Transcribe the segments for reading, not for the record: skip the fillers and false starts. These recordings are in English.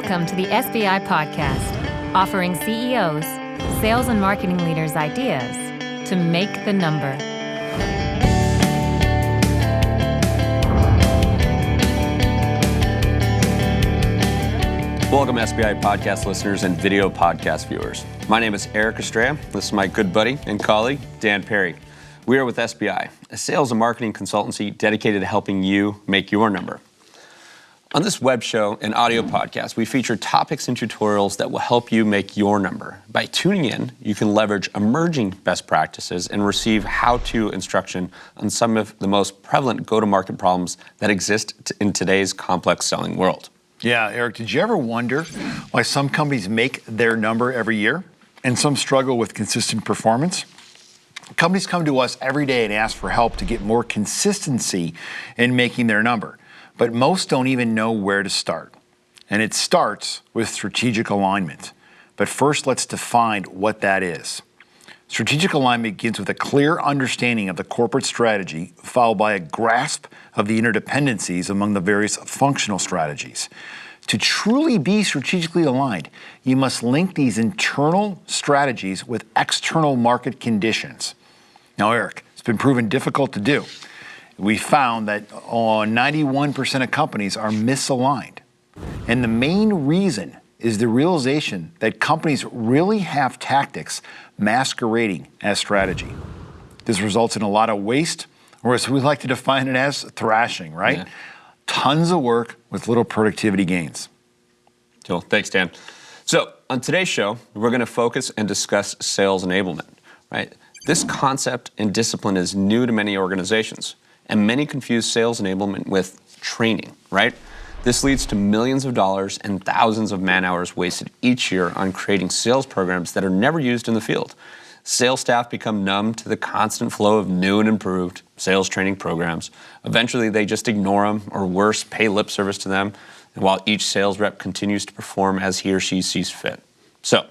Welcome to the SBI Podcast, offering CEOs, sales and marketing leaders ideas to make the number. Welcome, SBI Podcast listeners and video podcast viewers. My name is Estrella. This is my good buddy and colleague, Dan Perry. We are with SBI, a sales and marketing consultancy dedicated to helping you make your number. On this web show and audio podcast, we feature topics and tutorials that will help you make your number. By tuning in, you can leverage emerging best practices and receive how-to instruction on some of the most prevalent go-to-market problems that exist in today's complex selling world. Yeah, Eric, did you ever wonder why some companies make their number every year and some struggle with consistent performance? Companies come to us every day and ask for help to get more consistency in making their number. But most don't even know where to start. And it starts with strategic alignment. But first, let's define what that is. Strategic alignment begins with a clear understanding of the corporate strategy, followed by a grasp of the interdependencies among the various functional strategies. To truly be strategically aligned, you must link these internal strategies with external market conditions. Now, Eric, it's been proven difficult to do. We found that 91% of companies are misaligned. And the main reason is the realization that companies really have tactics masquerading as strategy. This results in a lot of waste, or as we like to define it as, thrashing, right? Yeah. Tons of work with little productivity gains. Cool. Thanks, Dan. So on today's show, we're going to focus and discuss sales enablement, right? This concept and discipline is new to many organizations. And many confuse sales enablement with training, right? This leads to millions of dollars and thousands of man hours wasted each year on creating sales programs that are never used in the field. Sales staff become numb to the constant flow of new and improved sales training programs. Eventually, they just ignore them, or worse, pay lip service to them, and while each sales rep continues to perform as he or she sees fit. So,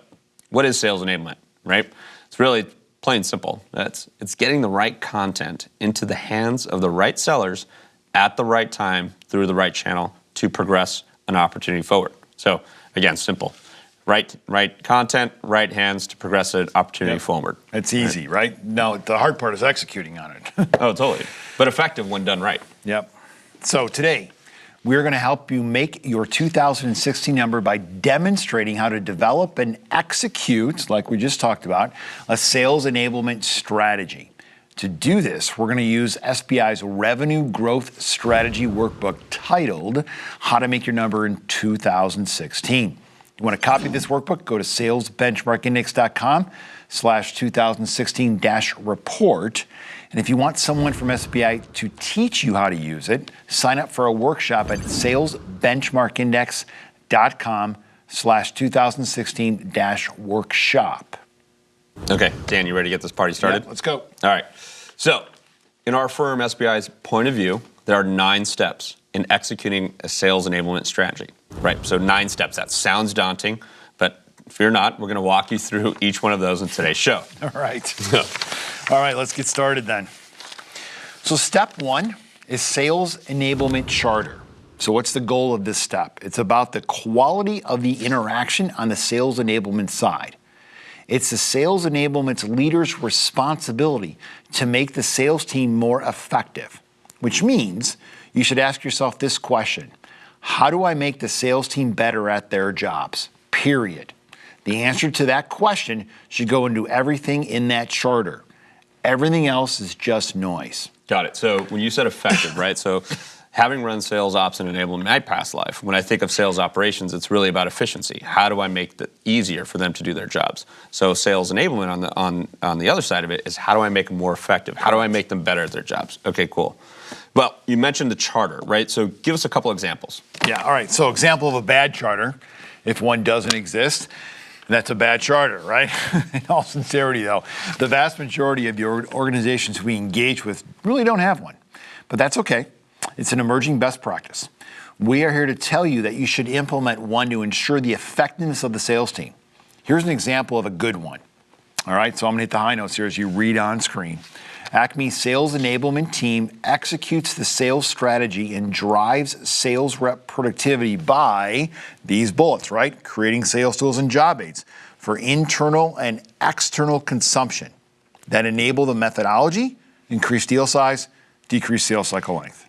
what is sales enablement, right? It's really plain simple. It's getting the right content into the hands of the right sellers at the right time through the right channel to progress an opportunity forward. So again, simple. Right content, right hands to progress an opportunity forward. It's easy, right? Now, the hard part is executing on it. Oh, totally. But effective when done right. Yep. So today, we're going to help you make your 2016 number by demonstrating how to develop and execute, like we just talked about, a sales enablement strategy. To do this, we're going to use SBI's Revenue Growth Strategy Workbook titled How to Make Your Number in 2016. You want to copy this workbook? Go to salesbenchmarkindex.com/2016-report. And if you want someone from SBI to teach you how to use it, sign up for a workshop at salesbenchmarkindex.com/2016-workshop. Okay, Dan, you ready to get this party started? Yeah, let's go. All right. So, in our firm, SBI's point of view, there are 9 steps in executing a sales enablement strategy. Right, so 9 steps. That sounds daunting, but fear not, we're going to walk you through each one of those in today's show. All right. All right, let's get started then. So step 1 is Sales Enablement Charter. So what's the goal of this step? It's about the quality of the interaction on the sales enablement side. It's the sales enablement leader's responsibility to make the sales team more effective, which means you should ask yourself this question: how do I make the sales team better at their jobs? Period. The answer to that question should go into everything in that charter. Everything else is just noise. Got it. So when you said effective, right? So having run sales ops and enablement in my past life, when I think of sales operations, it's really about efficiency. How do I make it easier for them to do their jobs? So sales enablement on the other side of it is how do I make them more effective? How do I make them better at their jobs? Okay, cool. Well, you mentioned the charter, right? So give us a couple examples. Yeah, all right. So example of a bad charter, if one doesn't exist, that's a bad charter, right? In all sincerity, though, the vast majority of the organizations we engage with really don't have one. But that's okay. It's an emerging best practice. We are here to tell you that you should implement one to ensure the effectiveness of the sales team. Here's an example of a good one. All right, so I'm going to hit the high notes here as you read on screen. Acme's sales enablement team executes the sales strategy and drives sales rep productivity by these bullets, right? Creating sales tools and job aids for internal and external consumption that enable the methodology, increase deal size, decrease sales cycle length.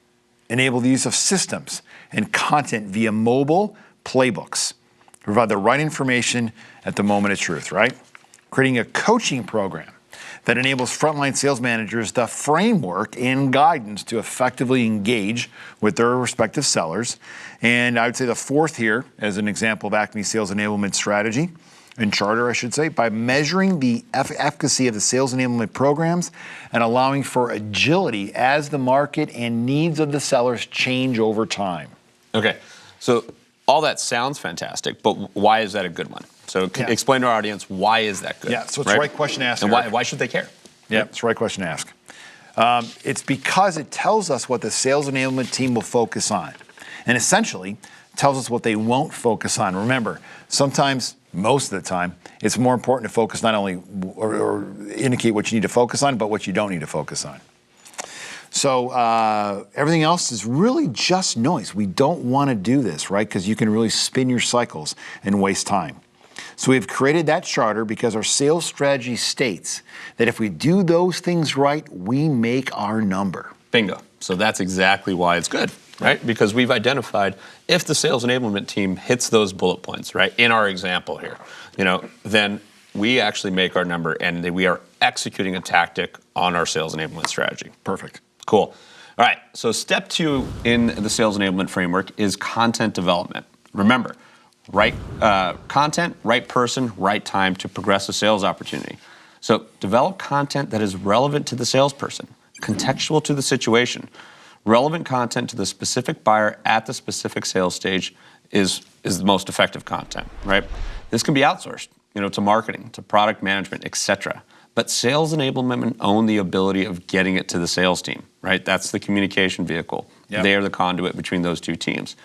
Enable the use of systems and content via mobile playbooks. Provide the right information at the moment of truth, right? Creating a coaching program that enables frontline sales managers the framework and guidance to effectively engage with their respective sellers. And I would say the fourth here, as an example of Acme sales enablement strategy, and charter, I should say, by measuring the efficacy of the sales enablement programs and allowing for agility as the market and needs of the sellers change over time. Okay, so all that sounds fantastic, but why is that a good one? So explain to our audience, why is that good? Yeah, so it's the right question to ask. And why should they care? Yeah, it's the right question to ask. It's because it tells us what the sales enablement team will focus on. And essentially, tells us what they won't focus on. Remember, sometimes, most of the time, it's more important to focus not only or indicate what you need to focus on, but what you don't need to focus on. So everything else is really just noise. We don't want to do this, right? Because you can really spin your cycles and waste time. So we've created that charter because our sales strategy states that if we do those things right, we make our number. Bingo. So that's exactly why it's good, right? Because we've identified if the sales enablement team hits those bullet points, right, in our example here, then we actually make our number and we are executing a tactic on our sales enablement strategy. Perfect. Cool. All right, so step 2 in the sales enablement framework is content development. Remember, right content, right person, right time to progress a sales opportunity. So develop content that is relevant to the salesperson, contextual to the situation. Relevant content to the specific buyer at the specific sales stage is the most effective content, right? This can be outsourced, to marketing, to product management, etc. But sales enablement own the ability of getting it to the sales team, right? That's the communication vehicle. Yep. They are the conduit between those two teams.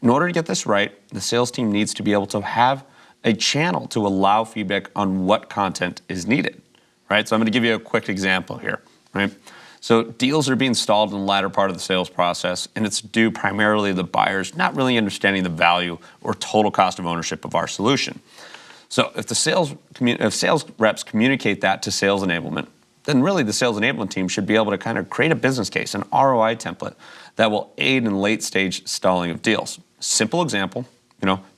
In order to get this right, the sales team needs to be able to have a channel to allow feedback on what content is needed, right? So I'm going to give you a quick example here, right? So deals are being stalled in the latter part of the sales process, and it's due primarily to the buyers not really understanding the value or total cost of ownership of our solution. So if sales reps communicate that to sales enablement, then really the sales enablement team should be able to kind of create a business case, an ROI template that will aid in late stage stalling of deals. Simple example,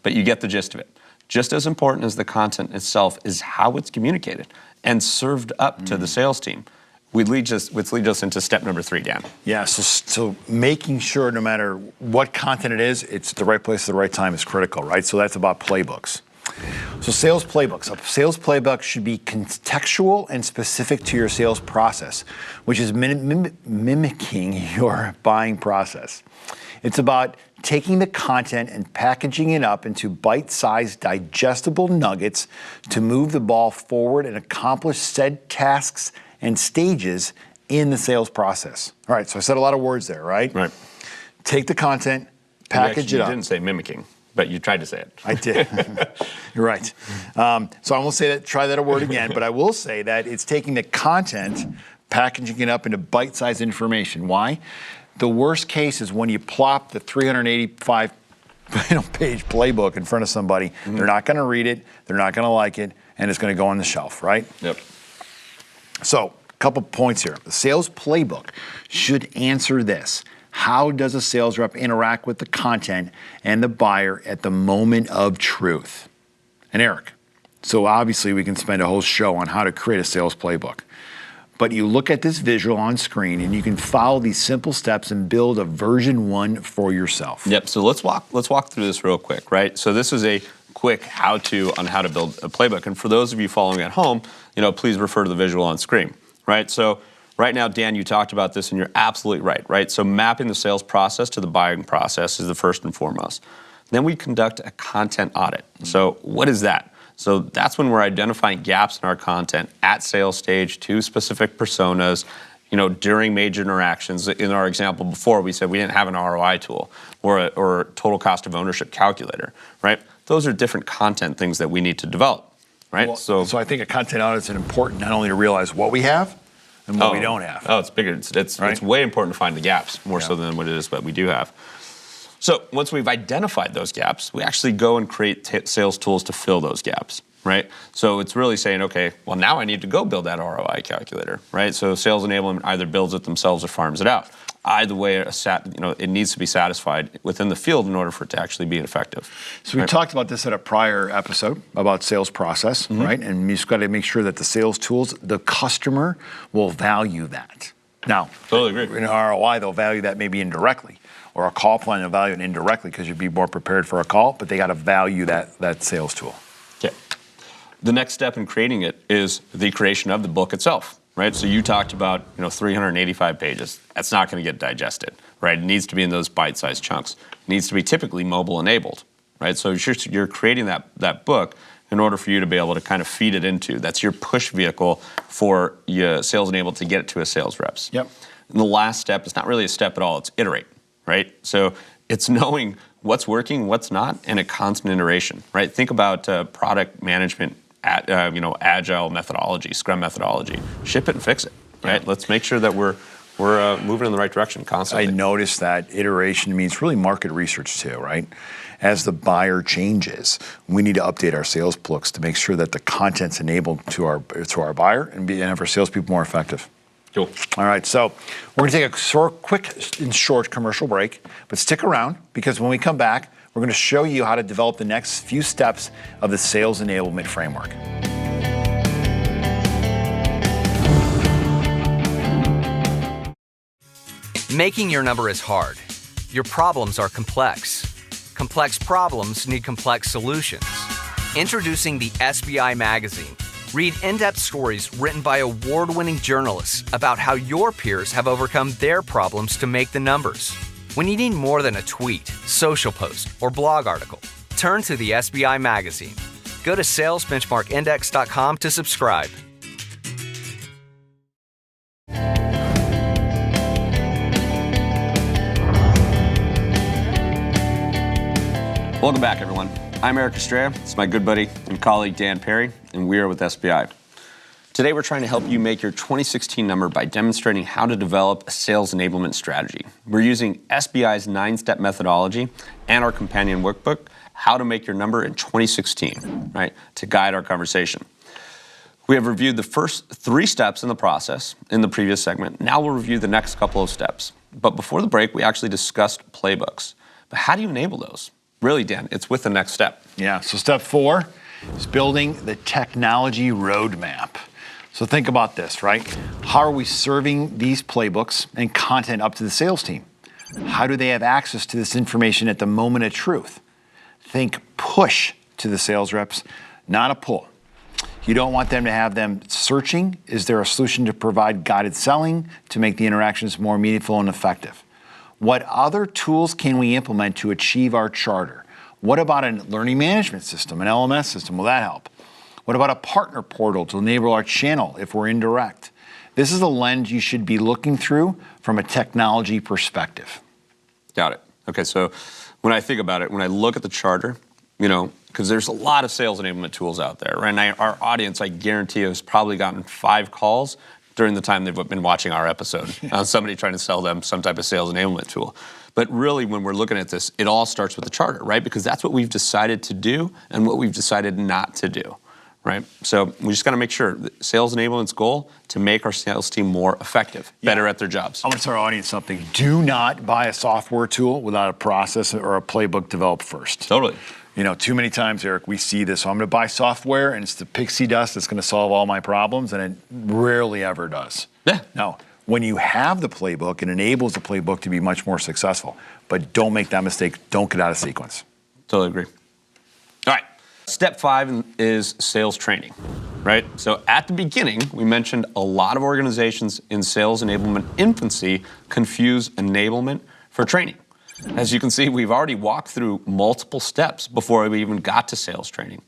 but you get the gist of it. Just as important as the content itself is how it's communicated and served up to the sales team. Which leads us into step number 3, Dan. Yeah, so making sure no matter what content it is, it's the right place at the right time is critical, right? So that's about playbooks. So sales playbooks. A sales playbook should be contextual and specific to your sales process, which is mimicking your buying process. It's about taking the content and packaging it up into bite-sized, digestible nuggets to move the ball forward and accomplish said tasks and stages in the sales process. All right, so I said a lot of words there, right? Right. Take the content, package it up. You didn't say mimicking, but you tried to say it. I did. You're right. So I won't say that, try that a word again, but I will say that it's taking the content, packaging it up into bite-sized information. Why? The worst case is when you plop the 385 page playbook in front of somebody, they're not going to read it, they're not going to like it, and it's going to go on the shelf, right? Yep. So, a couple points here. The sales playbook should answer this. How does a sales rep interact with the content and the buyer at the moment of truth? And Eric, so obviously we can spend a whole show on how to create a sales playbook. But you look at this visual on screen and you can follow these simple steps and build a version 1 for yourself. Yep, so let's walk through this real quick, right? So this is a quick how-to on how to build a playbook. And for those of you following at home, please refer to the visual on screen, right? So right now, Dan, you talked about this and you're absolutely right? So mapping the sales process to the buying process is the first and foremost. Then we conduct a content audit. So what is that? So that's when we're identifying gaps in our content at sales stage to specific personas, during major interactions. In our example before, we said we didn't have an ROI tool or a total cost of ownership calculator, right? Those are different content things that we need to develop, right? Well, so I think a content audit is important not only to realize what we have, and what we don't have. Oh, it's bigger. It's way important to find the gaps, more so than what it is what we do have. So once we've identified those gaps, we actually go and create sales tools to fill those gaps, right? So it's really saying, okay, well, now I need to go build that ROI calculator, right? So sales enablement either builds it themselves or farms it out. Either way, it needs to be satisfied within the field in order for it to actually be effective. So we talked about this at a prior episode about sales process, right? And you just got to make sure that the sales tools, the customer will value that. Now, totally agree. In ROI, they'll value that maybe indirectly, or a call plan, they'll value it indirectly because you'd be more prepared for a call, but they got to value that sales tool. Okay. The next step in creating it is the creation of the book itself. Right, so you talked about 385 pages. That's not going to get digested, right? It needs to be in those bite-sized chunks. It needs to be typically mobile-enabled, right? So you're creating that book in order for you to be able to kind of feed it into. That's your push vehicle for your sales enabled to get it to a sales reps. Yep. And the last step is not really a step at all. It's iterate, right? So it's knowing what's working, what's not, and a constant iteration, right? Think about product management. Agile methodology, Scrum methodology. Ship it and fix it, right? Yeah. Let's make sure that we're moving in the right direction constantly. I noticed that iteration means really market research too, right? As the buyer changes, we need to update our sales books to make sure that the content's enabled to our buyer and have our salespeople more effective. Cool. All right, so we're going to take a quick and short commercial break, but stick around because when we come back, we're going to show you how to develop the next few steps of the sales enablement framework. Making your number is hard. Your problems are complex. Complex problems need complex solutions. Introducing the SBI magazine. Read in-depth stories written by award-winning journalists about how your peers have overcome their problems to make the numbers. When you need more than a tweet, social post, or blog article, turn to the SBI magazine. Go to salesbenchmarkindex.com to subscribe. Welcome back, everyone. I'm Estrella. It's my good buddy and colleague Dan Perry, and we are with SBI. Today, we're trying to help you make your 2016 number by demonstrating how to develop a sales enablement strategy. We're using SBI's 9-step methodology and our companion workbook, How to Make Your Number in 2016, right, to guide our conversation. We have reviewed the first 3 steps in the process in the previous segment. Now we'll review the next couple of steps. But before the break, we actually discussed playbooks. But how do you enable those? Really, Dan, it's with the next step. Yeah, so step 4 is building the technology roadmap. So think about this, right? How are we serving these playbooks and content up to the sales team? How do they have access to this information at the moment of truth? Think push to the sales reps, not a pull. You don't want them to have them searching. Is there a solution to provide guided selling to make the interactions more meaningful and effective? What other tools can we implement to achieve our charter? What about a learning management system, an LMS system? Will that help? What about a partner portal to enable our channel if we're indirect? This is a lens you should be looking through from a technology perspective. Got it. Okay, so when I think about it, when I look at the charter, because there's a lot of sales enablement tools out there, right? And our audience, I guarantee, has probably gotten 5 calls during the time they've been watching our episode on somebody trying to sell them some type of sales enablement tool. But really, when we're looking at this, it all starts with the charter, right? Because that's what we've decided to do and what we've decided not to do. Right? So we just got to make sure that sales enablement's goal to make our sales team more effective, better at their jobs. I'm going to tell our audience something. Do not buy a software tool without a process or a playbook developed first. Totally. Too many times, Eric, we see this. So I'm going to buy software and it's the pixie dust that's going to solve all my problems, and it rarely ever does. Yeah. Now, when you have the playbook, it enables the playbook to be much more successful. But don't make that mistake. Don't get out of sequence. Totally agree. All right. Step 5 is sales training, right? So at the beginning, we mentioned a lot of organizations in sales enablement infancy confuse enablement for training. As you can see, we've already walked through multiple steps before we even got to sales training.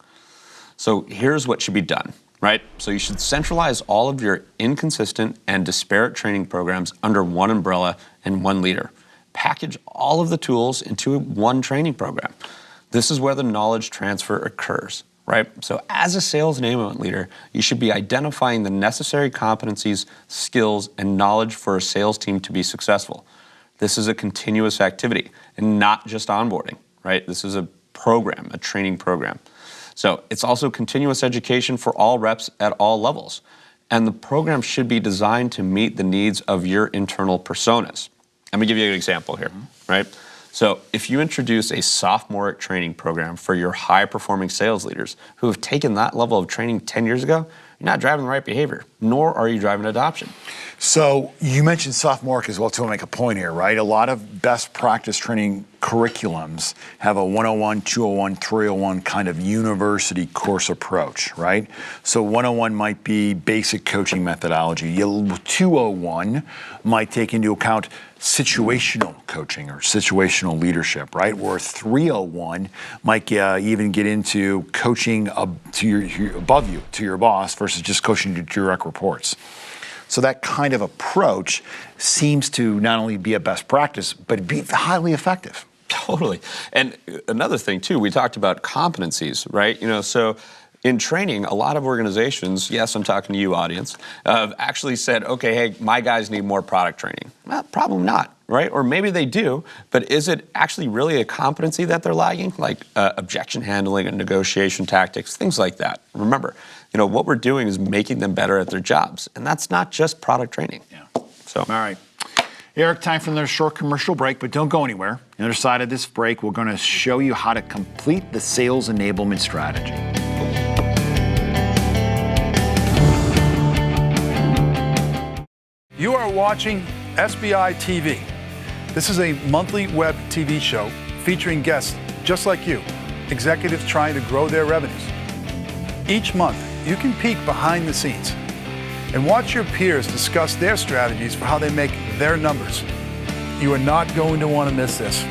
So here's what should be done, right? So you should centralize all of your inconsistent and disparate training programs under one umbrella and one leader. Package all of the tools into one training program. This is where the knowledge transfer occurs, right? So as a sales enablement leader, you should be identifying the necessary competencies, skills, and knowledge for a sales team to be successful. This is a continuous activity and not just onboarding, right? This is a program, a training program. So it's also continuous education for all reps at all levels. And the program should be designed to meet the needs of your internal personas. Let me give you an example here, right? So if you introduce a sophomoric training program for your high-performing sales leaders who have taken that level of training 10 years ago, you're not driving the right behavior, nor are you driving adoption. So you mentioned sophomoric as well, to make a point here, right? A lot of best practice training curriculums have a 101, 201, 301 kind of university course approach, right? So 101 might be basic coaching methodology. 201 might take into account situational coaching or situational leadership, right? Where 301 might even get into coaching above you, to your boss, versus just coaching to direct reports. So that kind of approach seems to not only be a best practice, but be highly effective. Totally. And another thing too, we talked about competencies, right? So in training, a lot of organizations, yes, I'm talking to you audience, have actually said, okay, hey, my guys need more product training. Well, probably not, right? Or maybe they do, but is it actually really a competency that they're lagging? Like objection handling and negotiation tactics, things like that. Remember, what we're doing is making them better at their jobs. And that's not just product training. Yeah. So. All right. Eric, time for another short commercial break, but don't go anywhere. On the other side of this break, we're going to show you how to complete the sales enablement strategy. You are watching SBI TV. This is a monthly web TV show featuring guests just like you, executives trying to grow their revenues. Each month, you can peek behind the scenes and watch your peers discuss their strategies for how they make their numbers. You are not going to want to miss this.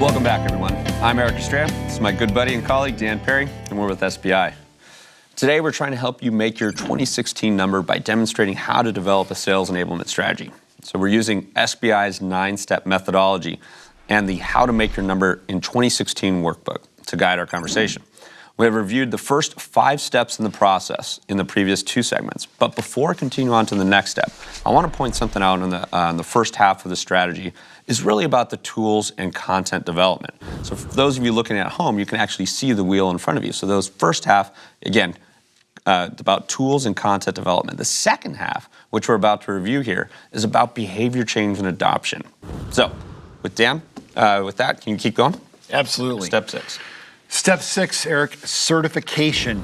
Welcome back, everyone. I'm Eric Estrella. This is my good buddy and colleague, Dan Perry, and we're with SBI. Today, we're trying to help you make your 2016 number by demonstrating how to develop a sales enablement strategy. So we're using SBI's 9-step methodology and the How to Make Your Number in 2016 workbook to guide our conversation. We have reviewed the first 5 steps in the process in the previous 2 segments. But before I continue on to the next step, I want to point something out on the first half of the strategy is really about the tools and content development. So for those of you looking at home, you can actually see the wheel in front of you. So those first half, again, about tools and content development. The second half, which we're about to review here, is about behavior change and adoption. So with Dan, with that, can you keep going? Absolutely. Step 6. Step 6, Eric, certification,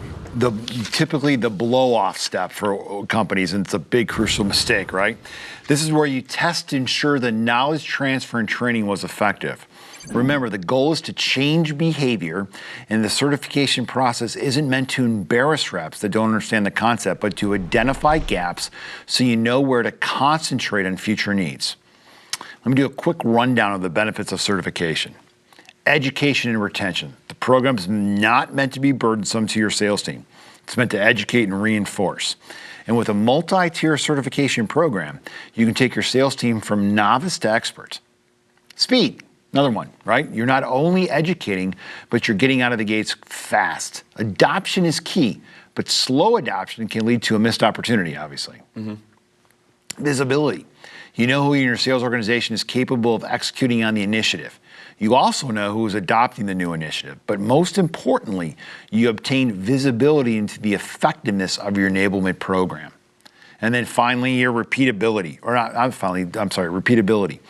typically the blow-off step for companies, and it's a big crucial mistake, right? This is where you test to ensure the knowledge transfer and training was effective. Remember, the goal is to change behavior, and the certification process isn't meant to embarrass reps that don't understand the concept, but to identify gaps so you know where to concentrate on future needs. Let me do a quick rundown of the benefits of certification. Education and retention. The program is not meant to be burdensome to your sales team. It's meant to educate and reinforce. And with a multi-tier certification program, you can take your sales team from novice to expert. Speed, another one, right? You're not only educating, but you're getting out of the gates fast. Adoption is key, but slow adoption can lead to a missed opportunity, obviously. Visibility. You know who in your sales organization is capable of executing on the initiative. You also know who is adopting the new initiative, but most importantly, you obtain visibility into the effectiveness of your enablement program. And then finally, your repeatability, repeatability.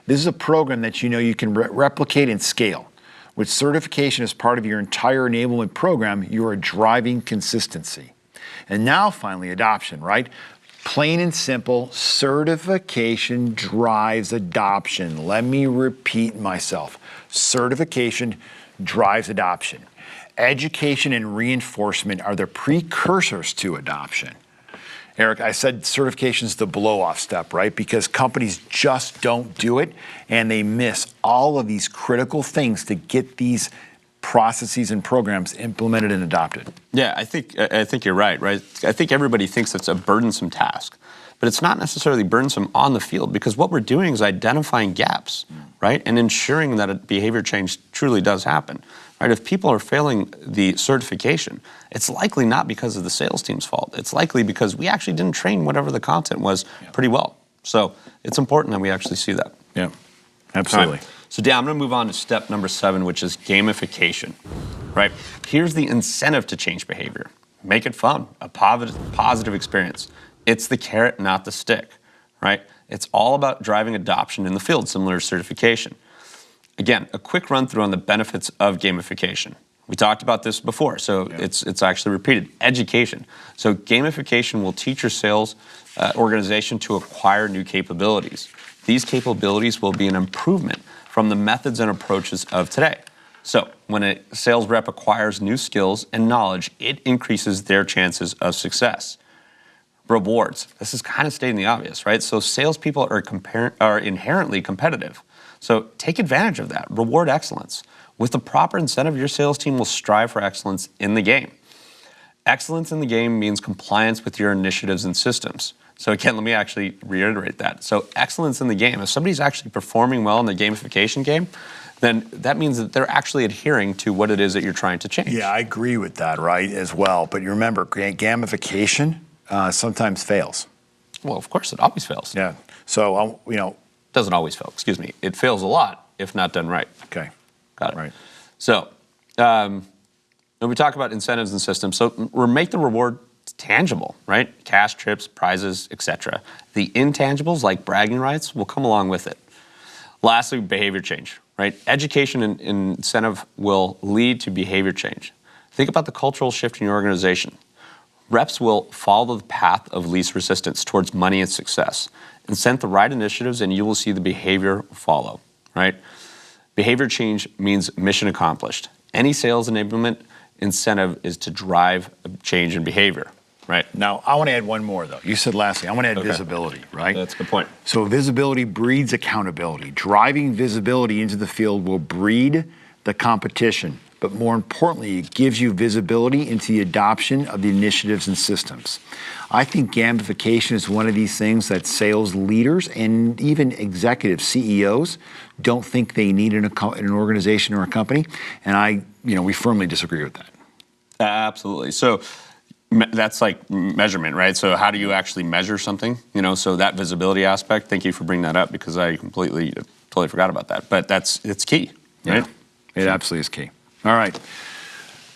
This is a program that you know you can replicate and scale. With certification as part of your entire enablement program, you are driving consistency. And now finally, adoption, right? Plain and simple, certification drives adoption. Let me repeat myself. Certification drives adoption. Education and reinforcement are the precursors to adoption. Eric, I said certification is the blow-off step, right? Because companies just don't do it, and they miss all of these critical things to get these processes and programs implemented and adopted. Yeah, I think you're right? I think everybody thinks it's a burdensome task, but it's not necessarily burdensome on the field because what we're doing is identifying gaps, right, and ensuring that a behavior change truly does happen. Right? If people are failing the certification, it's likely not because of the sales team's fault. It's likely because we actually didn't train whatever the content was pretty well. So it's important that we actually see that. Yeah, absolutely. Right. So Dan, I'm going to move on to step number 7, which is gamification. Right? Here's the incentive to change behavior. Make it fun, a positive experience. It's the carrot, not the stick. Right? It's all about driving adoption in the field, similar to certification. Again, a quick run through on the benefits of gamification. We talked about this before, so it's actually repeated. Education. So gamification will teach your sales organization to acquire new capabilities. These capabilities will be an improvement from the methods and approaches of today. So when a sales rep acquires new skills and knowledge, it increases their chances of success. Rewards. This is kind of stating the obvious, right? So salespeople are inherently competitive. So take advantage of that. Reward excellence. With the proper incentive, your sales team will strive for excellence in the game. Excellence in the game means compliance with your initiatives and systems. So again, let me actually reiterate that. So excellence in the game. If somebody's actually performing well in the gamification game, then that means that they're actually adhering to what it is that you're trying to change. Yeah, I agree with that, right, as well. But you remember, gamification sometimes fails. Well, of course, it always fails. Yeah. So, Doesn't always fail, excuse me. It fails a lot if not done right. Okay. Got it. Right. So, when we talk about incentives and systems, so make the reward tangible, right? Cash, trips, prizes, etc. The intangibles, like bragging rights, will come along with it. Lastly, behavior change, right? Education and incentive will lead to behavior change. Think about the cultural shift in your organization. Reps will follow the path of least resistance towards money and success. Incent the right initiatives and you will see the behavior follow, right? Behavior change means mission accomplished. Any sales enablement incentive is to drive a change in behavior, right? Now, I want to add one more, though. You said lastly, I want to add visibility, right? That's a good point. So visibility breeds accountability. Driving visibility into the field will breed the competition. But more importantly, it gives you visibility into the adoption of the initiatives and systems. I think gamification is one of these things that sales leaders and even executive CEOs don't think they need in an organization or a company. And we firmly disagree with that. Absolutely. So that's like measurement, right? So how do you actually measure something? So that visibility aspect, thank you for bringing that up because I totally forgot about that. But it's key, right? Yeah, it absolutely is key. All right.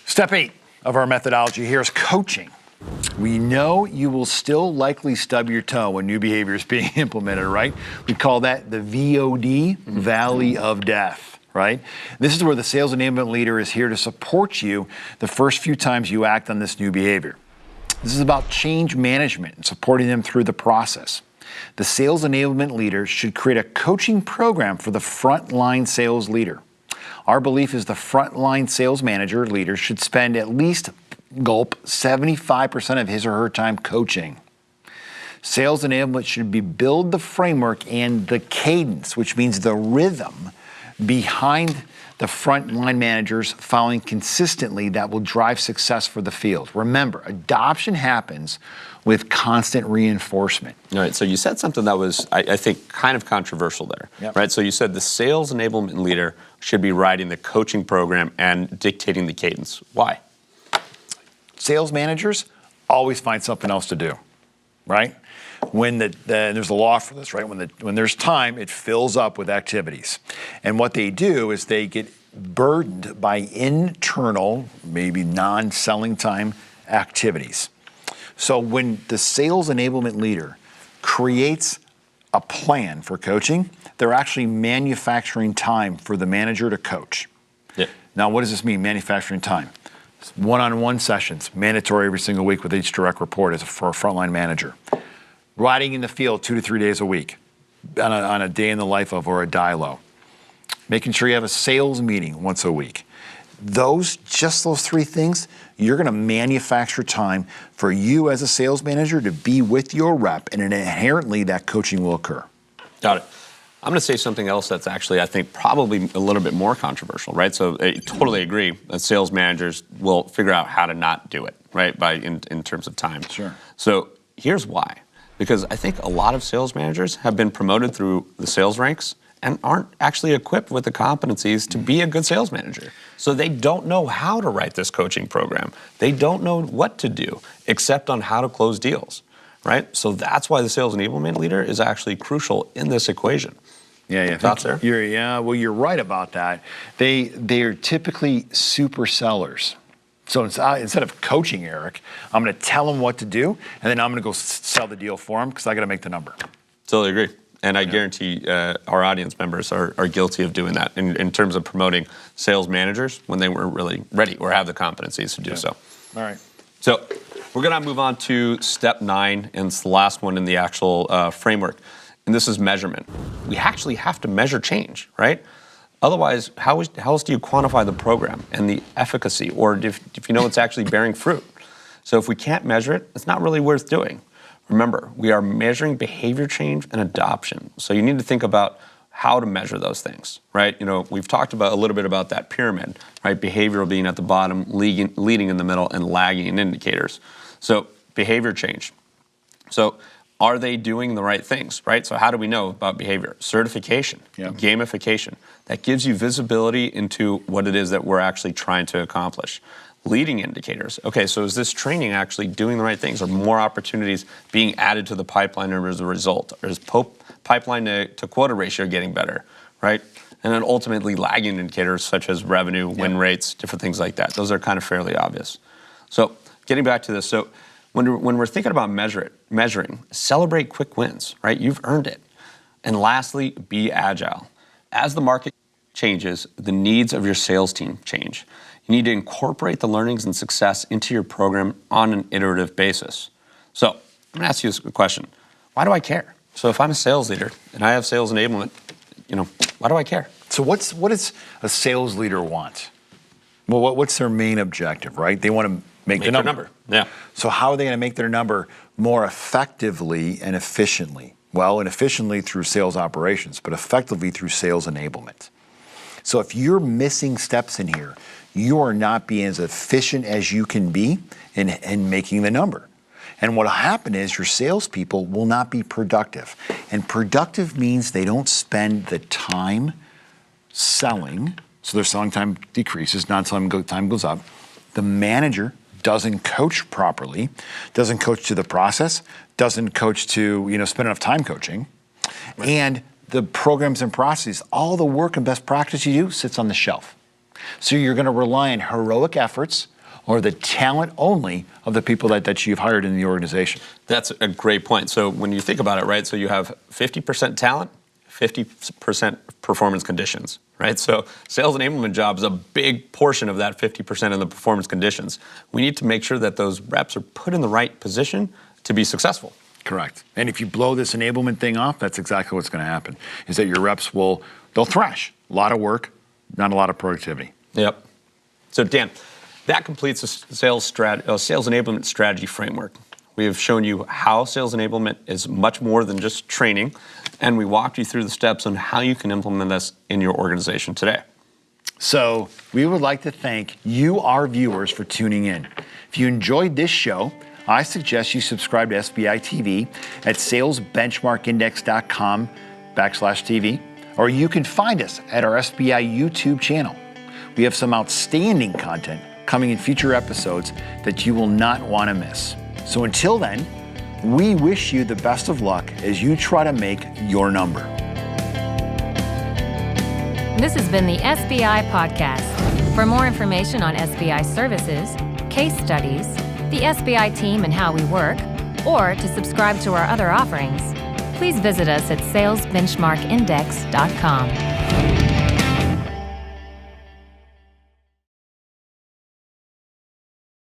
Step 8 of our methodology here is coaching. We know you will still likely stub your toe when new behavior is being implemented, right? We call that the VOD, Valley of Death, right? This is where the sales enablement leader is here to support you the first few times you act on this new behavior. This is about change management and supporting them through the process. The sales enablement leader should create a coaching program for the frontline sales leader. Our belief is the frontline sales manager leader should spend at least 75% of his or her time coaching. Sales enablement should build the framework and the cadence, which means the rhythm behind the frontline managers following consistently that will drive success for the field. Remember, adoption happens with constant reinforcement. All right, so you said something that was, I think, kind of controversial there, right? So you said the sales enablement leader should be writing the coaching program and dictating the cadence. Why? Sales managers always find something else to do, right? When there's a law for this, right? When there's time, it fills up with activities. And what they do is they get burdened by internal, maybe non-selling time activities. So when the sales enablement leader creates a plan for coaching, they're actually manufacturing time for the manager to coach. Yeah. Now, what does this mean, manufacturing time? One-on-one sessions, mandatory every single week with each direct report for a frontline manager. Riding in the field 2 to 3 days a week on a day in the life of or a die-low. Making sure you have a sales meeting once a week. Just those 3 things, you're going to manufacture time for you as a sales manager to be with your rep, and inherently that coaching will occur. Got it. I'm going to say something else that's actually, I think, probably a little bit more controversial, right? So I totally agree that sales managers will figure out how to not do it, right, in terms of time. Sure. So here's why. Because I think a lot of sales managers have been promoted through the sales ranks and aren't actually equipped with the competencies to be a good sales manager. So they don't know how to write this coaching program. They don't know what to do except on how to close deals, right? So that's why the sales enablement leader is actually crucial in this equation. Yeah. Thoughts there? You're right about that. They are typically super sellers. So instead of coaching Eric, I'm going to tell him what to do, and then I'm going to go sell the deal for him because I got to make the number. Totally agree. And I guarantee our audience members are guilty of doing that in terms of promoting sales managers when they weren't really ready or have the competencies to do so. All right. So we're going to move on to step 9, and it's the last one in the actual framework. And this is measurement. We actually have to measure change, right? Otherwise, how else do you quantify the program and the efficacy, or if you know it's actually bearing fruit? So if we can't measure it, it's not really worth doing. Remember, we are measuring behavior change and adoption. So you need to think about how to measure those things, right? You know, we've talked about a little bit about that pyramid, right? Behavioral being at the bottom, leading in the middle, and lagging in indicators. So behavior change. So are they doing the right things, right? So how do we know about behavior? Certification, gamification. That gives you visibility into what it is that we're actually trying to accomplish. Leading indicators. Okay, so is this training actually doing the right things? Are more opportunities being added to the pipeline as a result? Or is pipeline to quota ratio getting better, right? And then ultimately lagging indicators such as revenue, win rates, different things like that. Those are kind of fairly obvious. So getting back to this, so when we're thinking about measuring, celebrate quick wins, right? You've earned it. And lastly, be agile. As the market changes, the needs of your sales team change. You need to incorporate the learnings and success into your program on an iterative basis. So I'm going to ask you a question. Why do I care? So if I'm a sales leader and I have sales enablement, why do I care? So what does a sales leader want? Well, what's their main objective, right? They want to make their number. Yeah. So how are they going to make their number more effectively and efficiently? Well, and efficiently through sales operations, but effectively through sales enablement. So if you're missing steps in here, you are not being as efficient as you can be in making the number. And what will happen is your salespeople will not be productive. And productive means they don't spend the time selling, so their selling time decreases, non-selling time goes up. The manager doesn't coach properly, doesn't coach to the process, doesn't coach to spend enough time coaching. Right. And the programs and processes, all the work and best practice you do sits on the shelf. So you're going to rely on heroic efforts or the talent only of the people that you've hired in the organization. That's a great point. So when you think about it, right, so you have 50% talent, 50% performance conditions, right? So sales enablement job is a big portion of that 50% of the performance conditions. We need to make sure that those reps are put in the right position to be successful. Correct. And if you blow this enablement thing off, that's exactly what's going to happen, is that your reps they'll thrash. A lot of work, not a lot of productivity. Yep. So Dan, that completes the sales enablement strategy framework. We have shown you how sales enablement is much more than just training, and we walked you through the steps on how you can implement this in your organization today. So we would like to thank you, our viewers, for tuning in. If you enjoyed this show, I suggest you subscribe to SBI TV at salesbenchmarkindex.com/TV, or you can find us at our SBI YouTube channel. We have some outstanding content coming in future episodes that you will not want to miss. So until then, we wish you the best of luck as you try to make your number. This has been the SBI Podcast. For more information on SBI services, case studies, the SBI team and how we work, or to subscribe to our other offerings, please visit us at salesbenchmarkindex.com.